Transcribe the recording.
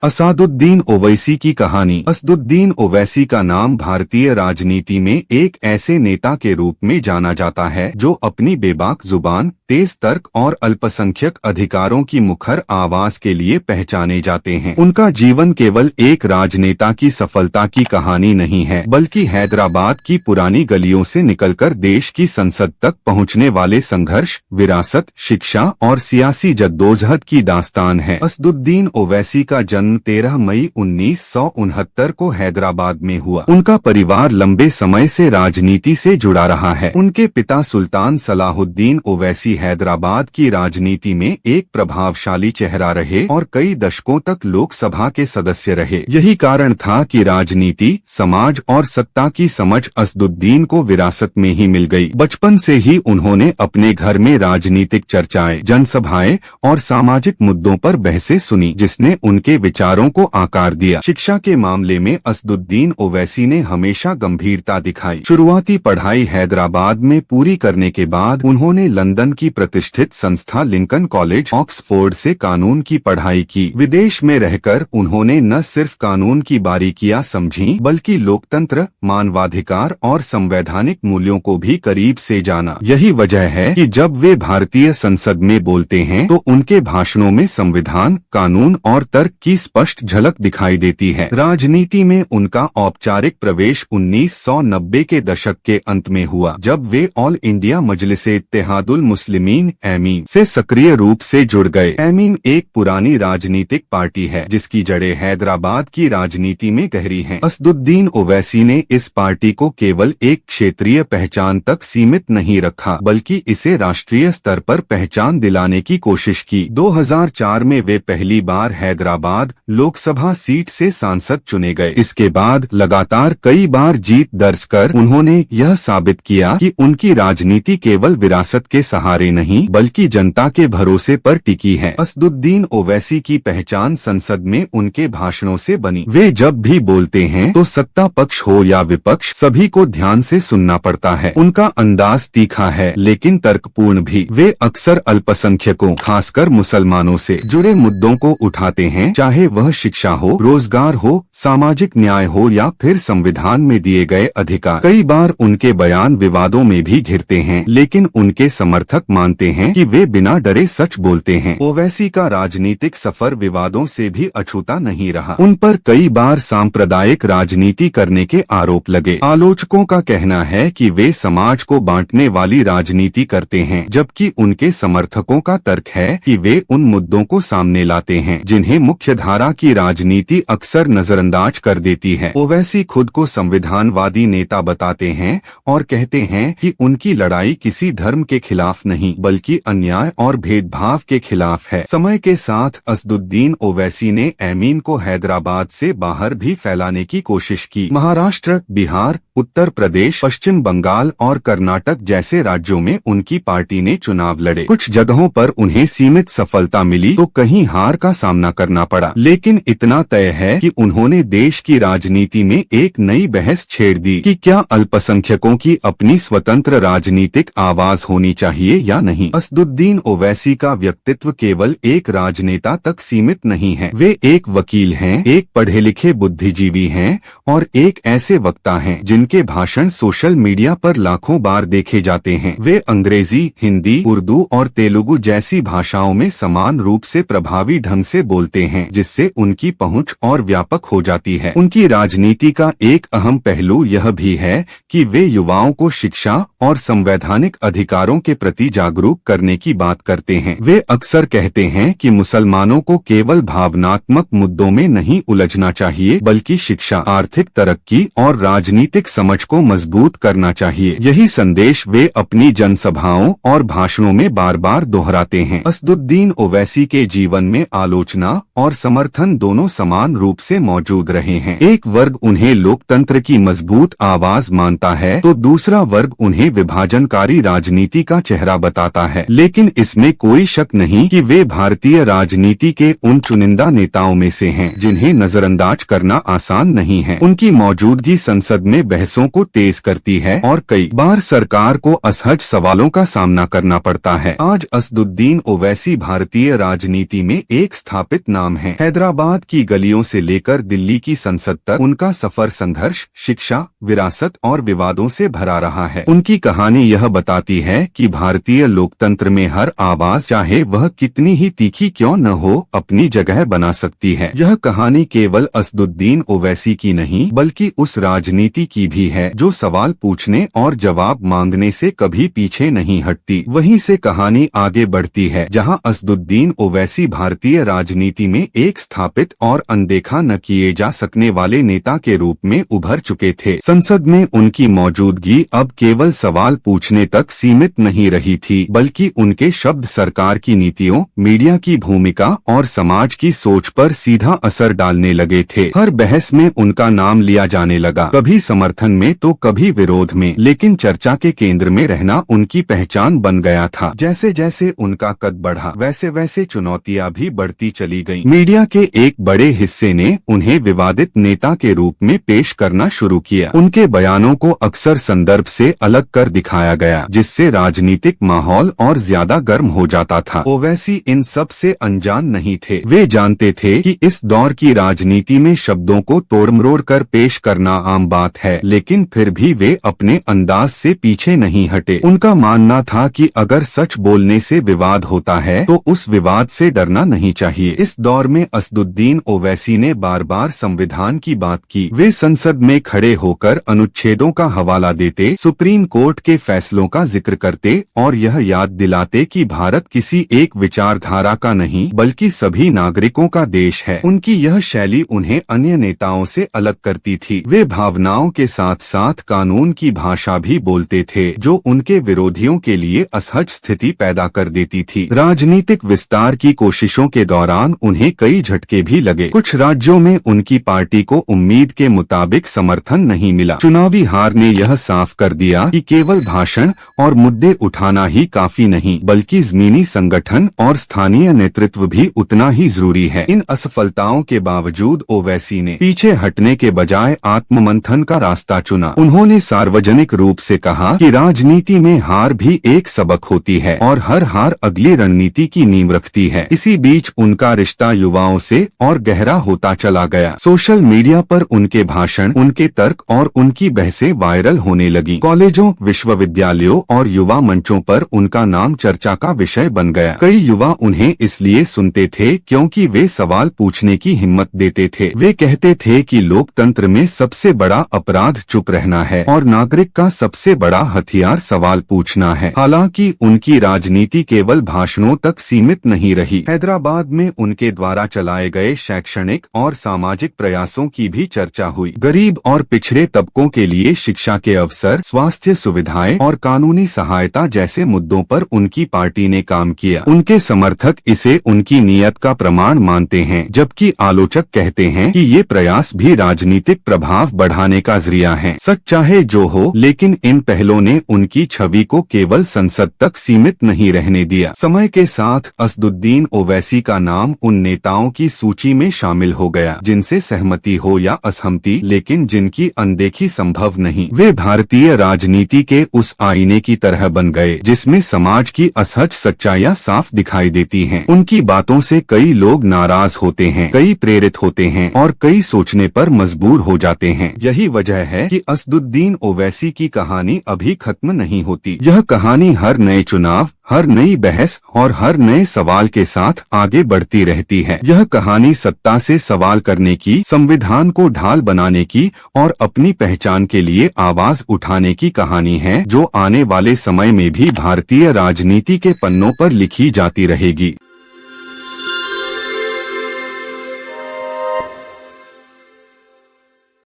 असदुद्दीन ओवैसी की कहानी। असदुद्दीन ओवैसी का नाम भारतीय राजनीति में एक ऐसे नेता के रूप में जाना जाता है जो अपनी बेबाक जुबान, तेज तर्क और अल्पसंख्यक अधिकारों की मुखर आवाज के लिए पहचाने जाते हैं। उनका जीवन केवल एक राजनेता की सफलता की कहानी नहीं है, बल्कि हैदराबाद की पुरानी गलियों से निकलकर देश की संसद तक पहुंचने वाले संघर्ष, विरासत, शिक्षा और सियासी जद्दोजहद की दास्तान है। असदुद्दीन ओवैसी का जन्म 13 मई 1969 को हैदराबाद में हुआ। उनका परिवार लंबे समय से राजनीति से जुड़ा रहा है। उनके पिता सुल्तान सलाहुद्दीन ओवैसी हैदराबाद की राजनीति में एक प्रभावशाली चेहरा रहे और कई दशकों तक लोकसभा के सदस्य रहे। यही कारण था कि राजनीति, समाज और सत्ता की समझ असदुद्दीन को विरासत में ही मिल गई। बचपन से ही उन्होंने अपने घर में राजनीतिक चर्चाएं, जनसभाएं और सामाजिक मुद्दों पर बहसें सुनी, जिसने उनके विचारों को आकार दिया। शिक्षा के मामले में असदुद्दीन ओवैसी ने हमेशा गंभीरता दिखाई। शुरुआती पढ़ाई हैदराबाद में पूरी करने के बाद उन्होंने लंदन की प्रतिष्ठित संस्था लिंकन कॉलेज, ऑक्सफोर्ड से कानून की पढ़ाई की। विदेश में रहकर उन्होंने न सिर्फ कानून की बारीकियां समझी, बल्कि लोकतंत्र, मानवाधिकार और संवैधानिक मूल्यों को भी करीब से जाना। यही वजह है कि जब वे भारतीय संसद में बोलते हैं तो उनके भाषणों में संविधान, कानून और तर्क की स्पष्ट झलक दिखाई देती है। राजनीति में उनका औपचारिक प्रवेश 1990 के दशक के अंत में हुआ, जब वे ऑल इंडिया मजलिस-ए-इत्तेहादुल मुस्लिमीन (एमीन) से सक्रिय रूप से जुड़ गए। एमीन एक पुरानी राजनीतिक पार्टी है जिसकी जड़ें हैदराबाद की राजनीति में गहरी हैं। असदुद्दीन ओवैसी ने इस पार्टी को केवल एक क्षेत्रीय पहचान तक सीमित नहीं रखा, बल्कि इसे राष्ट्रीय स्तर पर पहचान दिलाने की कोशिश की। 2004 में वे पहली बार हैदराबाद लोकसभा सीट से सांसद चुने गए। इसके बाद लगातार कई बार जीत दर्ज कर उन्होंने यह साबित किया कि उनकी राजनीति केवल विरासत के सहारे नहीं, बल्कि जनता के भरोसे पर टिकी है। असदुद्दीन ओवैसी की पहचान संसद में उनके भाषणों से बनी। वे जब भी बोलते हैं तो सत्ता पक्ष हो या विपक्ष, सभी को ध्यान से सुनना पड़ता है। उनका अंदाज तीखा है लेकिन तर्कपूर्ण भी। वे अक्सर अल्पसंख्यकों, खासकर मुसलमानों से जुड़े मुद्दों को उठाते हैं, चाहे वह शिक्षा हो, रोजगार हो, सामाजिक न्याय हो या फिर संविधान में दिए गए अधिकार। कई बार उनके बयान विवादों में भी घिरते हैं, लेकिन उनके समर्थक मानते हैं कि वे बिना डरे सच बोलते हैं। ओवैसी का राजनीतिक सफर विवादों से भी अछूता नहीं रहा। उन पर कई बार सांप्रदायिक राजनीति करने के आरोप लगे। आलोचकों का कहना है कि वे समाज को बांटने वाली राजनीति करते हैं, जबकि उनके समर्थकों का तर्क है कि वे उन मुद्दों को सामने लाते हैं जिन्हें मुख्यधारा की राजनीति अक्सर नजरअंदाज कर देती है। ओवैसी खुद को संविधानवादी नेता बताते हैं और कहते हैं कि उनकी लड़ाई किसी धर्म के खिलाफ नहीं, बल्कि अन्याय और भेदभाव के खिलाफ है। समय के साथ असदुद्दीन ओवैसी ने एमीन को हैदराबाद से बाहर भी फैलाने की कोशिश की। महाराष्ट्र, बिहार, उत्तर प्रदेश, पश्चिम बंगाल और कर्नाटक जैसे राज्यों में उनकी पार्टी ने चुनाव लड़े। कुछ जगहों पर उन्हें सीमित सफलता मिली तो कहीं हार का सामना करना पड़ा, लेकिन इतना तय है कि उन्होंने देश की राजनीति में एक नई बहस छेड़ दी कि क्या अल्पसंख्यकों की अपनी स्वतंत्र राजनीतिक आवाज होनी चाहिए या नहीं। असदुद्दीन ओवैसी का व्यक्तित्व केवल एक राजनेता तक सीमित नहीं है। वे एक वकील हैं, एक पढ़े लिखे बुद्धिजीवी हैं और एक ऐसे वक्ता हैं जिनके भाषण सोशल मीडिया पर लाखों बार देखे जाते हैं। वे अंग्रेजी, हिंदी, उर्दू और तेलुगु जैसी भाषाओं में समान रूप से प्रभावी ढंग से बोलते हैं, जिससे उनकी पहुंच और व्यापक हो जाती है। उनकी राजनीति का एक अहम पहलू यह भी है कि वे युवाओं को शिक्षा और संवैधानिक अधिकारों के प्रति जागरूक करने की बात करते हैं। वे अक्सर कहते हैं कि मुसलमानों को केवल भावनात्मक मुद्दों में नहीं उलझना चाहिए, बल्कि शिक्षा, आर्थिक तरक्की और राजनीतिक समझ को मजबूत करना चाहिए। यही संदेश वे अपनी जनसभाओं और भाषणों में बार बार दोहराते हैं। असदुद्दीन ओवैसी के जीवन में आलोचना और समर्थन दोनों समान रूप से मौजूद रहे हैं। एक वर्ग उन्हें लोकतंत्र की मजबूत आवाज मानता है तो दूसरा वर्ग उन्हें विभाजनकारी राजनीति का चेहरा बताता है, लेकिन इसमें कोई शक नहीं कि वे भारतीय राजनीति के उन चुनिंदा नेताओं में से हैं जिन्हें नजरअंदाज करना आसान नहीं है। उनकी मौजूदगी संसद में बहसों को तेज करती है और कई बार सरकार को असहज सवालों का सामना करना पड़ता है। आज असदुद्दीन ओवैसी भारतीय राजनीति में एक स्थापित नाम है। हैदराबाद की गलियों से लेकर दिल्ली की संसद तक उनका सफर संघर्ष, शिक्षा, विरासत और विवादों से भरा रहा है। उनकी कहानी यह बताती है कि भारतीय लोकतंत्र में हर आवाज, चाहे वह कितनी ही तीखी क्यों न हो, अपनी जगह बना सकती है। यह कहानी केवल असदुद्दीन ओवैसी की नहीं, बल्कि उस राजनीति की भी है जो सवाल पूछने और जवाब मांगने से कभी पीछे नहीं हटती। वहीं से कहानी आगे बढ़ती है जहां असदुद्दीन ओवैसी भारतीय राजनीति में एक स्थापित और अनदेखा न किए जा सकने वाले नेता के रूप में उभर चुके थे। संसद में उनकी मौजूदगी अब केवल सवाल पूछने तक सीमित नहीं रही थी, बल्कि उनके शब्द सरकार की नीतियों, मीडिया की भूमिका और समाज की सोच पर सीधा असर डालने लगे थे। हर बहस में उनका नाम लिया जाने लगा, कभी समर्थन में तो कभी विरोध में, लेकिन चर्चा के केंद्र में रहना उनकी पहचान बन गया था। जैसे जैसे उनका कद बढ़ा, वैसे वैसे चुनौतियां भी बढ़ती चली गईं। मीडिया के एक बड़े हिस्से ने उन्हें विवादित नेता के रूप में पेश करना शुरू किया। उनके बयानों को अक्सर संदर्भ से अलग कर दिखाया गया, जिससे राजनीतिक माहौल और ज्यादा गर्म हो जाता था। ओवैसी इन सब से अनजान नहीं थे। वे जानते थे कि इस दौर की राजनीति में शब्दों को तोड़मरोड़ कर पेश करना आम बात है, लेकिन फिर भी वे अपने अंदाज से पीछे नहीं हटे। उनका मानना था कि अगर सच बोलने से विवाद होता है तो उस विवाद से डरना नहीं चाहिए। इस दौर में असदुद्दीन ओवैसी ने बार बार संविधान की बात की। वे संसद में खड़े होकर अनुच्छेदों का हवाला देते, सुप्रीम कोर्ट के फैसलों का जिक्र करते और यह याद दिलाते कि भारत किसी एक विचारधारा का नहीं, बल्कि सभी नागरिकों का देश है। उनकी यह शैली उन्हें अन्य नेताओं से अलग करती थी। वे भावनाओं के साथ साथ कानून की भाषा भी बोलते थे, जो उनके विरोधियों के लिए असहज स्थिति पैदा कर देती थी। राजनीतिक विस्तार की कोशिशों के दौरान उन्हें कई झटके भी लगे। कुछ राज्यों में उनकी पार्टी को उम्मीद के मुताबिक समर्थन नहीं मिला। चुनावी हार ने यह साफ कर दिया कि केवल भाषण और मुद्दे उठाना ही काफी नहीं, बल्कि जमीनी संगठन और स्थानीय नेतृत्व भी उतना ही जरूरी है। इन असफलताओं के बावजूद ओवैसी ने पीछे हटने के बजाय आत्ममंथन का रास्ता चुना। उन्होंने सार्वजनिक रूप से कहा कि राजनीति में हार भी एक सबक होती है और हर हार अगली रणनीति की नींव रखती है। इसी बीच उनका रिश्ता युवाओं से और गहरा होता चला गया। सोशल मीडिया पर उनके भाषण, उनके तर्क और उनकी बहसें वायरल होने लगी। कॉलेजों, विश्वविद्यालयों और युवा मंचों पर उनका नाम चर्चा का विषय बन गया। कई युवा उन्हें इसलिए सुनते थे क्योंकि वे सवाल पूछने की हिम्मत देते थे। वे कहते थे कि लोकतंत्र में सबसे बड़ा अपराध चुप रहना है और नागरिक का सबसे बड़ा हथियार सवाल पूछना है। हालांकि उनकी राजनीति केवल भाषणों तक सीमित नहीं रही। हैदराबाद में उनके द्वारा चलाए गए शैक्षणिक और सामाजिक प्रयासों की भी चर्चा हुई। गरीब और पिछड़े तबकों के लिए शिक्षा के अवसर, स्वास्थ्य सुविधाएं और कानूनी सहायता जैसे मुद्दों पर उनकी पार्टी ने काम किया। उनके समर्थक इसे उनकी नीयत का प्रमाण मानते हैं, जबकि आलोचक कहते हैं कि ये प्रयास भी राजनीतिक प्रभाव बढ़ाने का जरिया है। सच चाहे जो हो, लेकिन इन पहलों ने उनकी छवि को केवल संसद तक सीमित नहीं रहने दिया। समय के साथ असदुद्दीन ओवैसी का नाम उन नेताओं की सूची में शामिल हो गया जिनसे सहमति हो या असहमति, लेकिन जिनकी अनदेखी संभव नहीं। वे भारतीय राजनीति के उस आईने की तरह बन गए जिसमें समाज की असहज सच्चाइयां साफ दिखाई देती हैं। उनकी बातों से कई लोग नाराज होते हैं, कई प्रेरित होते हैं और कई सोचने पर मजबूर हो जाते हैं। यही वजह है कि असदुद्दीन ओवैसी की कहानी अभी खत्म नहीं होती। यह कहानी हर नए चुनाव, हर नई बहस और हर नए सवाल के साथ आगे बढ़ती रहती है। यह कहानी सत्ता से सवाल करने की, संविधान को ढाल बनाने की और अपनी पहचान के लिए आवाज उठाने की कहानी है, जो आने वाले समय में भी भारतीय राजनीति के पन्नों पर लिखी जाती रहेगी।